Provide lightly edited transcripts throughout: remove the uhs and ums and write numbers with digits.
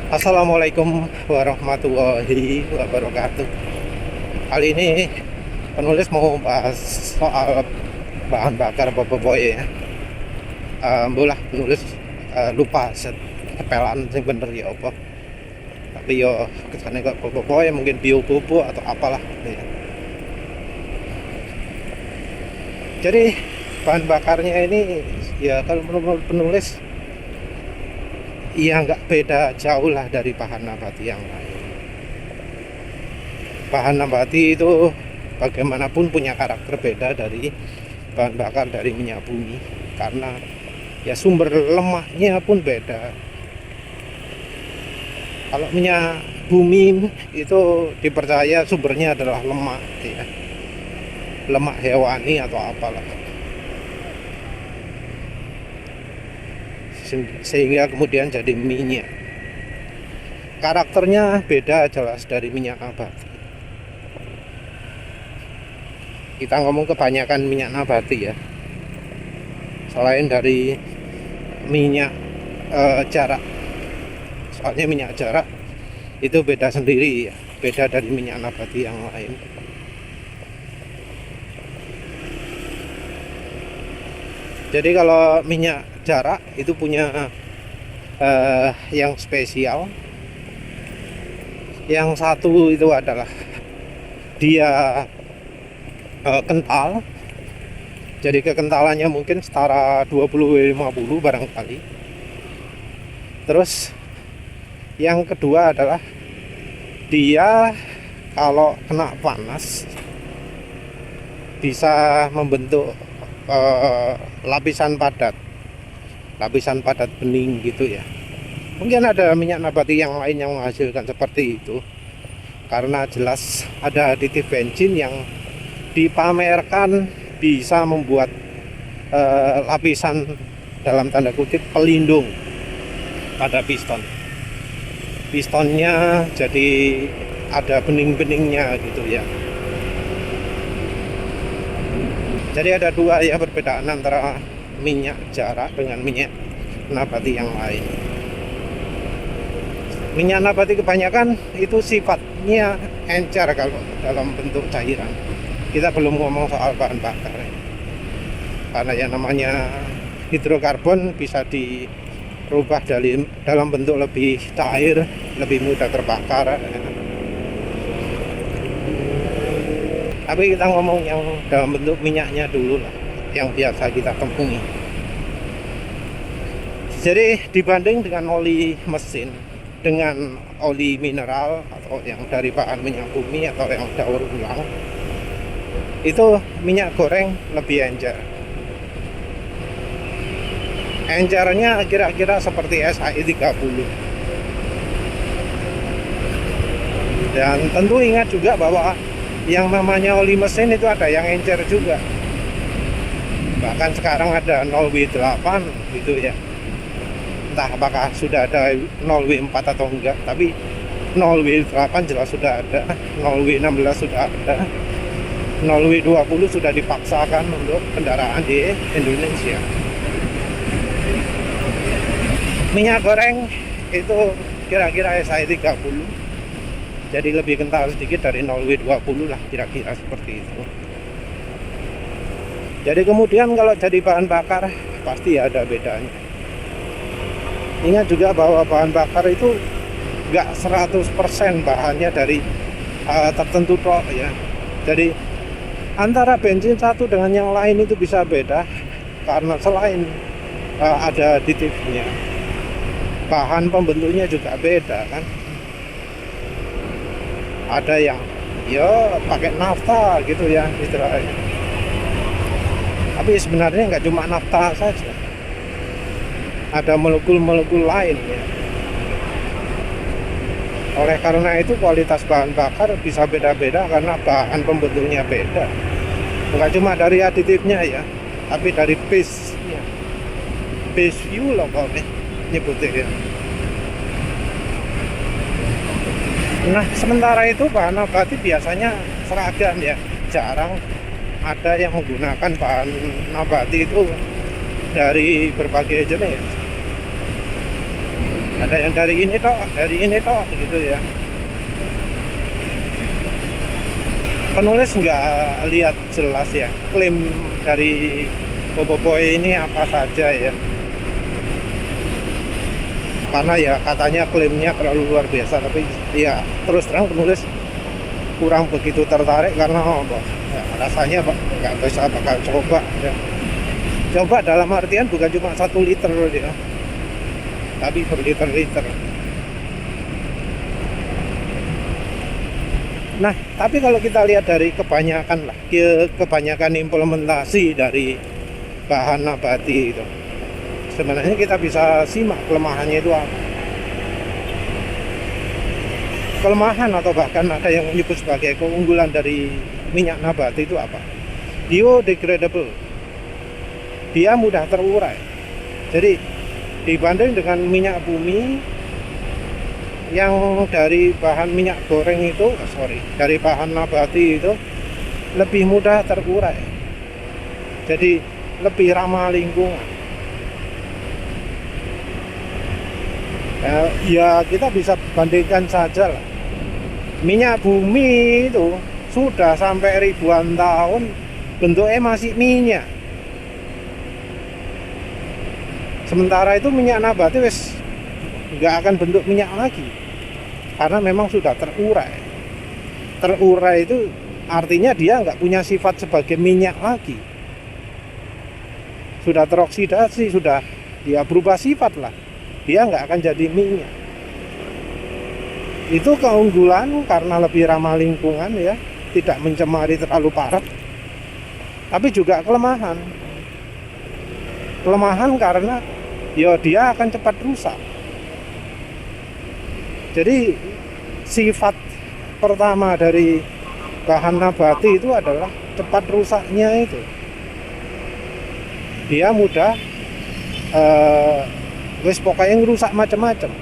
Assalamualaikum warahmatullahi wabarakatuh. Kali ini penulis mau bahas soal bahan bakar boboiboy ya. Bolah penulis lupa sepelan sing bener ya apa. Tapi yo kesane kok boboiboy mungkin bio-bobo atau apalah ya. Jadi bahan bakarnya ini ya kalau menurut penulis ya nggak beda jauh lah dari bahan nabati yang lain. Bahan nabati itu bagaimanapun punya karakter beda dari bahan bakar dari minyak bumi, karena ya sumber lemaknya pun beda. Kalau minyak bumi itu dipercaya sumbernya adalah lemak ya, lemak hewani atau apalah, sehingga kemudian jadi minyak. Karakternya beda jelas dari minyak nabati. Kita ngomong kebanyakan minyak nabati ya, selain dari minyak jarak. Soalnya minyak jarak itu beda sendiri ya, beda dari minyak nabati yang lain. Jadi kalau minyak jarak itu punya yang spesial. Yang satu itu adalah dia kental. Jadi kekentalannya mungkin setara 20-50 barangkali. Terus yang kedua adalah dia kalau kena panas bisa membentuk lapisan padat bening gitu ya. Mungkin ada minyak nabati yang lain yang menghasilkan seperti itu, karena jelas ada aditif bensin yang dipamerkan bisa membuat lapisan dalam tanda kutip pelindung pada pistonnya, jadi ada bening-beningnya gitu ya. Jadi ada dua ya perbedaan antara minyak jarak dengan minyak nabati yang lain. Minyak nabati kebanyakan itu sifatnya encer kalau dalam bentuk cairan. Kita belum ngomong soal bahan bakar, karena yang namanya hidrokarbon bisa dirubah dalam bentuk lebih cair, lebih mudah terbakar. Tapi kita ngomong yang dalam bentuk minyaknya dulu lah, yang biasa kita temui. Jadi dibanding dengan oli mesin, dengan oli mineral atau yang dari bahan minyak bumi atau yang daur ulang, itu minyak goreng lebih encer. Encernya kira-kira seperti SAI 30. Dan tentu ingat juga bahwa yang namanya oli mesin itu ada yang encer juga. Bahkan sekarang ada 0W8 gitu ya. Entah apakah sudah ada 0W4 atau enggak, tapi 0W8 jelas sudah ada, 0W16 sudah ada, 0W20 sudah dipaksakan untuk kendaraan di Indonesia. Minyak goreng itu kira-kira SAI 30, jadi lebih kental sedikit dari 0W20 lah, kira-kira seperti itu. Jadi kemudian kalau jadi bahan bakar pasti ada bedanya. Ingat juga bahwa bahan bakar itu nggak 100% bahannya dari tertentu toh ya. Jadi antara bensin satu dengan yang lain itu bisa beda, karena selain ada aditifnya, bahan pembentuknya juga beda kan. Ada yang ya pakai nafta gitu ya istilahnya, tapi sebenarnya nggak cuma nafta saja, ada molekul-molekul lain ya. Oleh karena itu kualitas bahan bakar bisa beda-beda karena bahan pembentuknya beda. Bukan cuma dari aditifnya ya, tapi dari base-nya. Base fuel loh kalau nyebutnya ya. Nah, sementara itu bahan nabati biasanya seragam ya. Jarang ada yang menggunakan bahan nabati itu dari berbagai jenis. Ada yang dari ini toh gitu ya. Penulis nggak lihat jelas ya klaim dari Boboiboy ini apa saja ya, karena ya katanya klaimnya terlalu luar biasa, tapi ya terus terang penulis kurang begitu tertarik karena ya, rasanya nggak bisa bakal coba ya. Coba dalam artian bukan cuma 1 liter ya, tapi berliter-liter. Nah, tapi kalau kita lihat dari kebanyakan implementasi dari bahan nabati itu, sebenarnya kita bisa simak kelemahannya itu apa. Kelemahan atau bahkan ada yang menyebut sebagai keunggulan dari minyak nabati itu apa? Biodegradable. Dia mudah terurai. Jadi dibanding dengan minyak bumi yang dari bahan minyak goreng itu, dari bahan nabati itu lebih mudah terurai, jadi lebih ramah lingkungan. Ya kita bisa bandingkan saja lah, minyak bumi itu sudah sampai ribuan tahun bentuknya masih minyak, sementara itu minyak nabati wis nggak akan bentuk minyak lagi karena memang sudah terurai. Terurai itu artinya dia nggak punya sifat sebagai minyak lagi, sudah teroksidasi, sudah dia berubah sifat lah, dia nggak akan jadi minyak. Itu keunggulan karena lebih ramah lingkungan ya, tidak mencemari terlalu parah. Tapi juga kelemahan karena ya dia akan cepat rusak. Jadi sifat pertama dari bahan nabati itu adalah cepat rusaknya itu. Dia mudah wis pokoknya ngerusak macam-macam.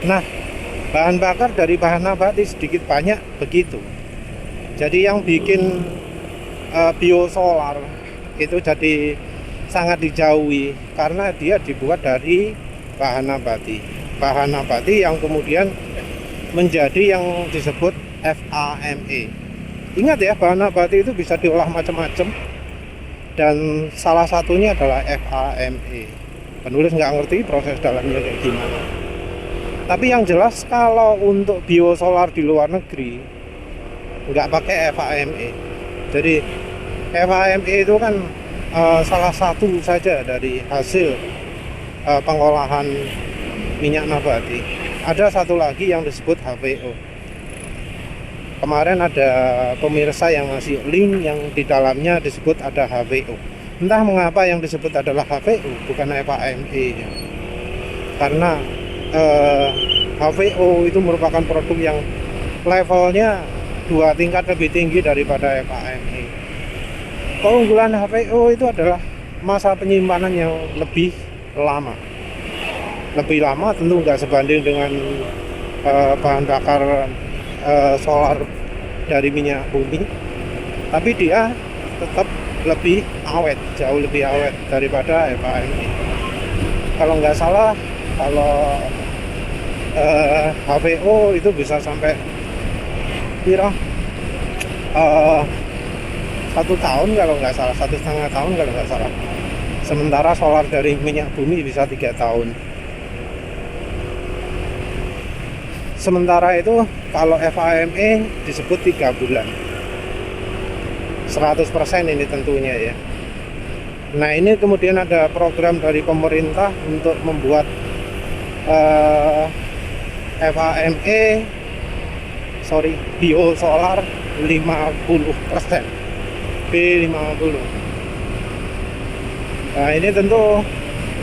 Nah, bahan bakar dari bahan nabati sedikit banyak begitu. Jadi yang bikin biosolar itu jadi sangat dijauhi karena dia dibuat dari bahan nabati yang kemudian menjadi yang disebut FAME. Ingat ya, bahan nabati itu bisa diolah macam-macam dan salah satunya adalah FAME. Penulis nggak ngerti proses dalamnya kayak gimana, tapi yang jelas kalau untuk biosolar di luar negeri nggak pakai FAME. Jadi FAME itu kan salah satu saja dari hasil pengolahan minyak nabati. Ada satu lagi yang disebut HVO. Kemarin ada pemirsa yang ngasih link yang di dalamnya disebut ada HVO. Entah mengapa yang disebut adalah HVO bukan FAME ya. Karena HVO itu merupakan produk yang levelnya 2 tingkat lebih tinggi daripada FAME. Keunggulan HVO itu adalah masa penyimpanan yang lebih lama tentu nggak sebanding dengan bahan bakar solar dari minyak bumi, tapi dia tetap lebih awet, jauh lebih awet daripada FAME. Kalau nggak salah, kalau HVO itu bisa sampai 1 tahun kalau nggak salah, 1,5 tahun kalau nggak salah. Sementara solar dari minyak bumi bisa 3 tahun. Sementara itu kalau FAME disebut 3 bulan. 100% ini tentunya ya. Nah, ini kemudian ada program dari pemerintah untuk membuat biosolar 50%. B50. Nah, ini tentu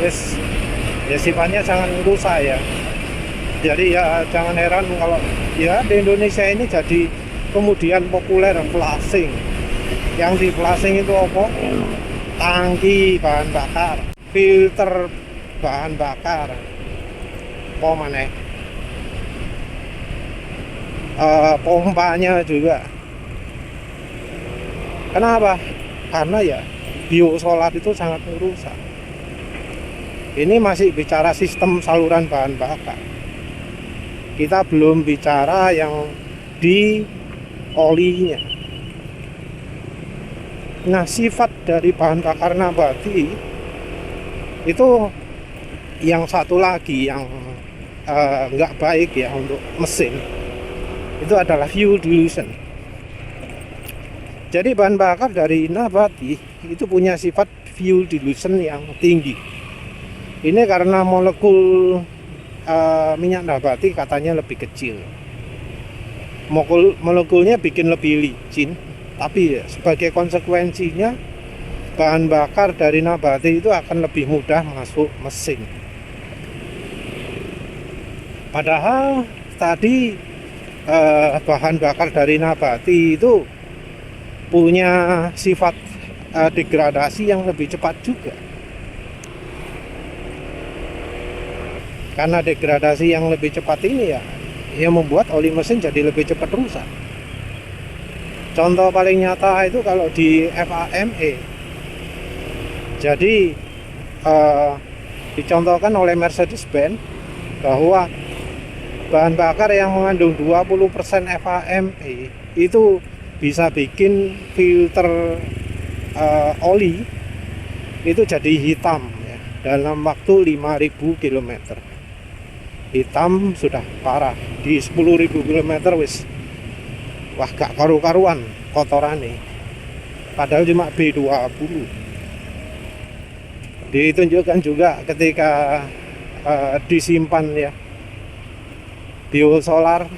ya sifatnya sangat rusak ya. Jadi ya jangan heran kalau ya di Indonesia ini jadi kemudian populer flashing. Yang di flashing itu apa? Tangki bahan bakar, filter bahan bakar, apa maneh? Pompanya juga. Kenapa? Karena ya biosolar itu sangat merusak. Ini masih bicara sistem saluran bahan bakar. Kita belum bicara yang di olinya. Nah, sifat dari bahan bakar nabati itu yang satu lagi yang nggak baik ya untuk mesin, itu adalah fuel dilution. Jadi bahan bakar dari nabati itu punya sifat fuel dilution yang tinggi. Ini karena molekul minyak nabati katanya lebih kecil. Molekulnya bikin lebih licin, tapi sebagai konsekuensinya bahan bakar dari nabati itu akan lebih mudah masuk mesin. Padahal tadi bahan bakar dari nabati itu punya sifat degradasi yang lebih cepat juga. Karena degradasi yang lebih cepat ini ya membuat oli mesin jadi lebih cepat rusak. Contoh paling nyata itu kalau di FAME. Jadi dicontohkan oleh Mercedes-Benz bahwa bahan bakar yang mengandung 20% FAME itu bisa bikin filter oli itu jadi hitam ya, dalam waktu 5.000 km. Hitam sudah parah, di 10.000 km wis wah gak karu-karuan kotorane. Padahal cuma B20. Ditunjukkan juga ketika disimpan ya, biosolar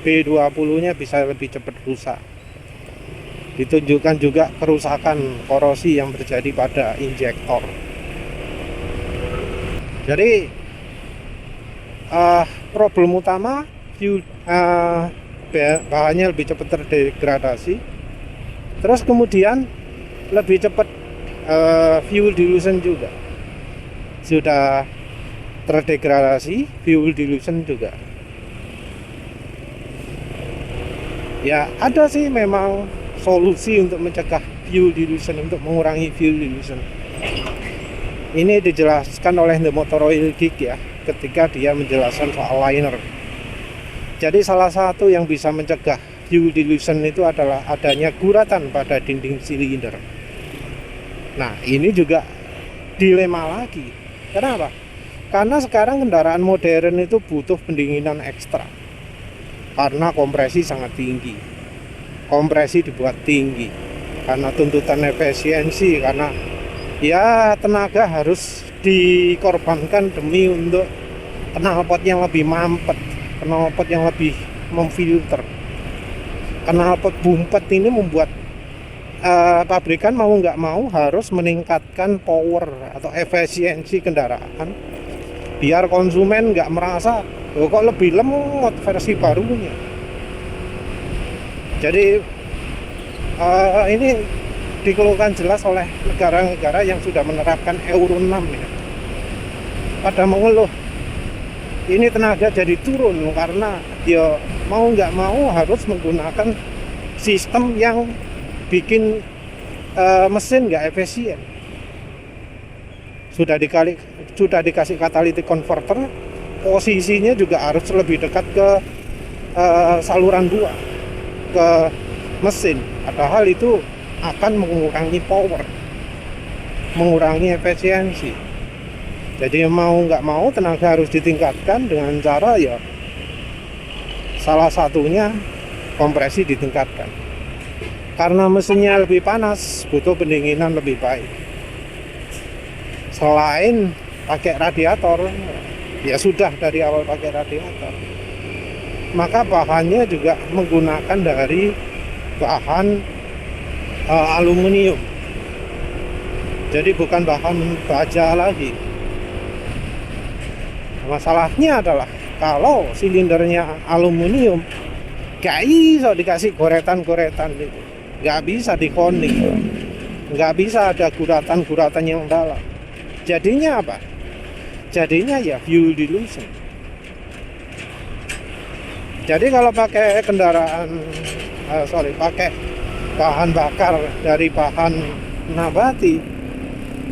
B20 nya bisa lebih cepat rusak. Ditunjukkan juga kerusakan korosi yang terjadi pada injektor. Jadi problem utama bahannya lebih cepat terdegradasi. Terus kemudian lebih cepat fuel dilution juga sudah terdegradasi, fuel dilution juga. Ya ada sih memang solusi untuk mencegah fuel dilution, untuk mengurangi fuel dilution. Ini dijelaskan oleh The Motor Oil Geek ya, ketika dia menjelaskan soal liner. Jadi salah satu yang bisa mencegah fuel dilution itu adalah adanya guratan pada dinding silinder. Nah ini juga dilema lagi. Kenapa? Karena sekarang kendaraan modern itu butuh pendinginan ekstra karena kompresi sangat tinggi. Kompresi dibuat tinggi karena tuntutan efisiensi, karena ya tenaga harus dikorbankan demi untuk knalpot yang lebih mampet, knalpot yang lebih memfilter. Knalpot bumpet ini membuat pabrikan mau nggak mau harus meningkatkan power atau efisiensi kendaraan biar konsumen nggak merasa kok lebih lemot versi barunya. Jadi ini dikeluhkan jelas oleh negara-negara yang sudah menerapkan Euro 6 ya. Pada mengeluh ini tenaga jadi turun karena ya mau nggak mau harus menggunakan sistem yang bikin mesin nggak efisien. Sudah dikasih catalytic converter, posisinya juga harus lebih dekat ke saluran buang, ke mesin. Padahal itu akan mengurangi power, mengurangi efisiensi. Jadi mau nggak mau tenaga harus ditingkatkan dengan cara ya salah satunya kompresi ditingkatkan. Karena mesinnya lebih panas, butuh pendinginan lebih baik. Selain pakai radiator, ya sudah dari awal pakai radiator, maka bahannya juga menggunakan dari bahan aluminium. Jadi bukan bahan baja lagi. Masalahnya adalah kalau silindernya aluminium, gak bisa dikasih goretan-goretan itu, gak bisa dikonik, gak bisa ada guratan-guratan yang dalam. Jadinya apa? Jadinya ya fuel dilution. Jadi kalau pakai kendaraan pakai bahan bakar dari bahan nabati,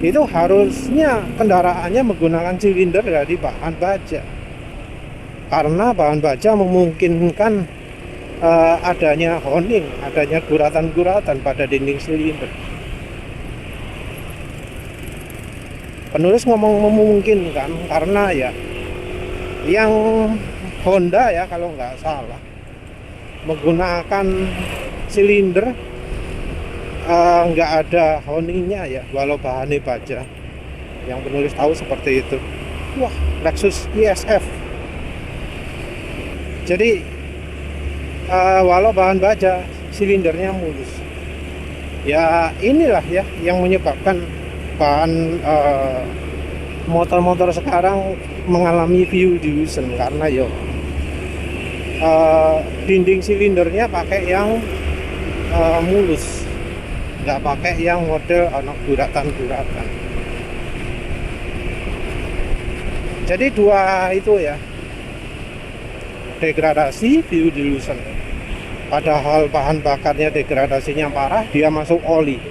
itu harusnya kendaraannya menggunakan silinder dari bahan baja, karena bahan baja memungkinkan adanya honing, adanya guratan-guratan pada dinding silinder. Penulis ngomong memungkinkan karena ya yang Honda ya kalau nggak salah menggunakan silinder nggak ada honingnya ya, walau bahannya baja. Yang penulis tahu seperti itu. Wah, Lexus ISF. Jadi walau bahan baja, silindernya mulus. Ya inilah ya yang menyebabkan bahan motor-motor sekarang mengalami fuel dilution, karena dinding silindernya pakai yang mulus, nggak pakai yang model anak guratan-guratan. Jadi dua itu ya, degradasi, fuel dilution. Padahal bahan bakarnya degradasinya parah, dia masuk oli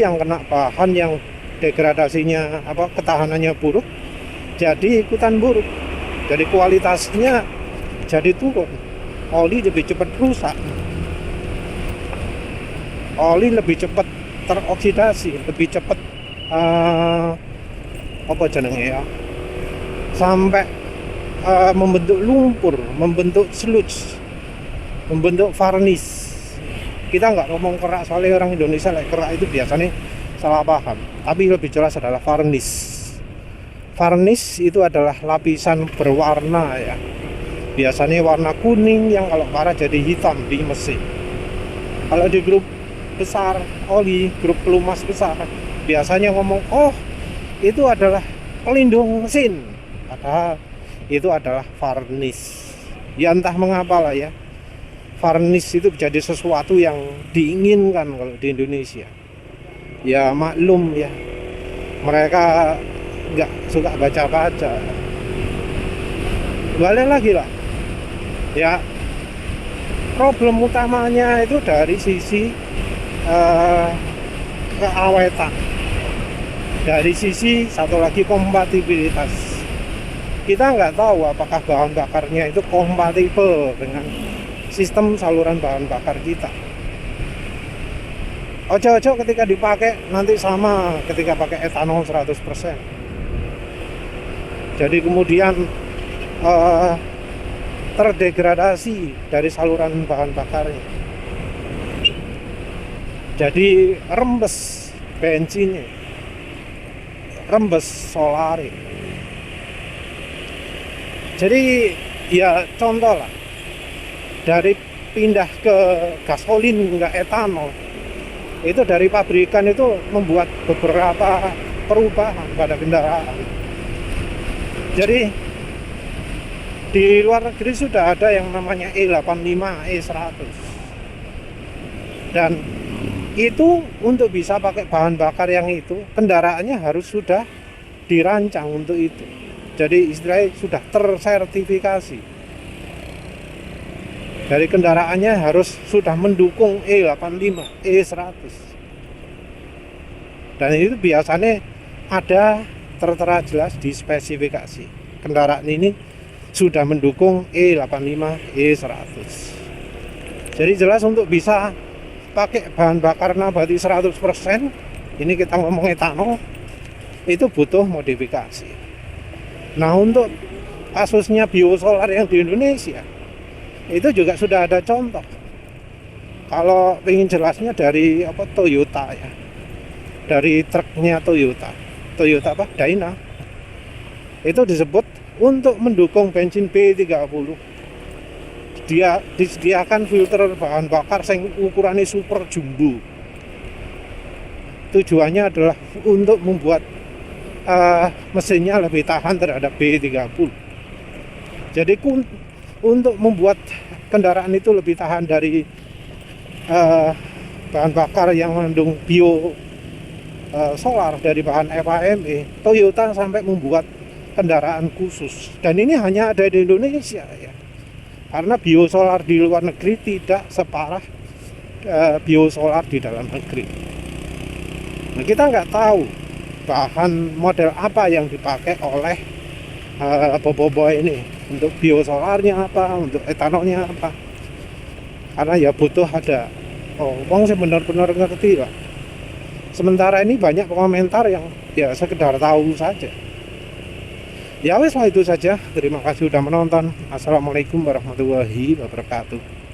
yang kena bahan yang degradasinya ketahanannya buruk, jadi ikutan buruk, jadi kualitasnya jadi turun. Oli lebih cepat rusak, oli lebih cepat teroksidasi, lebih cepat sampai membentuk lumpur, membentuk sludge, membentuk varnish. Kita nggak ngomong kerak, soalnya orang Indonesia kerak itu biasanya salah paham, tapi lebih jelas adalah varnish. Varnish itu adalah lapisan berwarna ya, biasanya warna kuning yang kalau parah jadi hitam di mesin. Kalau di grup besar oli, grup pelumas besar, biasanya ngomong itu adalah pelindung mesin, padahal itu adalah varnish. Ya entah mengapa lah ya, varnish itu jadi sesuatu yang diinginkan kalau di Indonesia. Ya maklum ya, mereka nggak suka baca-baca. Balik lagi lah ya, problem utamanya itu dari sisi keawetan, dari sisi satu lagi kompatibilitas. Kita nggak tahu apakah bahan bakarnya itu kompatibel dengan sistem saluran bahan bakar kita. Ojo-ojo ketika dipakai nanti sama ketika pakai etanol 100%. Jadi kemudian terdegradasi dari saluran bahan bakarnya. Jadi rembes bensinnya, rembes solare. Jadi ya contoh lah, dari pindah ke gasolin ke etanol, itu dari pabrikan itu membuat beberapa perubahan pada kendaraan. Jadi di luar negeri sudah ada yang namanya E85, E100, dan itu untuk bisa pakai bahan bakar yang itu, kendaraannya harus sudah dirancang untuk itu. Jadi istilahnya sudah tersertifikasi. Dari kendaraannya harus sudah mendukung E85, E100. Dan itu biasanya ada tertera jelas di spesifikasi. Kendaraan ini sudah mendukung E85, E100. Jadi jelas untuk bisa pakai bahan bakar nabati 100%, ini kita ngomong etanol, itu butuh modifikasi. Nah untuk kasusnya biosolar yang di Indonesia, itu juga sudah ada contoh. Kalau ingin jelasnya dari Toyota ya, dari truknya Toyota Dyna, itu disebut untuk mendukung bensin B30, dia disediakan filter bahan bakar yang ukurannya super jumbo. Tujuannya adalah untuk membuat mesinnya lebih tahan terhadap B30. Jadi untuk membuat kendaraan itu lebih tahan dari bahan bakar yang mengandung solar dari bahan FAME, Toyota sampai membuat kendaraan khusus. Dan ini hanya ada di Indonesia ya, karena biosolar di luar negeri tidak separah biosolar di dalam negeri. Nah kita nggak tahu bahan model apa yang dipakai oleh Boboiboy ini, untuk biosolarnya apa, untuk etanolnya apa, karena ya butuh ada wong sih benar-benar ngerti lah. Sementara ini banyak komentar yang ya sekedar tahu saja. Ya wes lah, itu saja. Terima kasih sudah menonton. Assalamualaikum warahmatullahi wabarakatuh.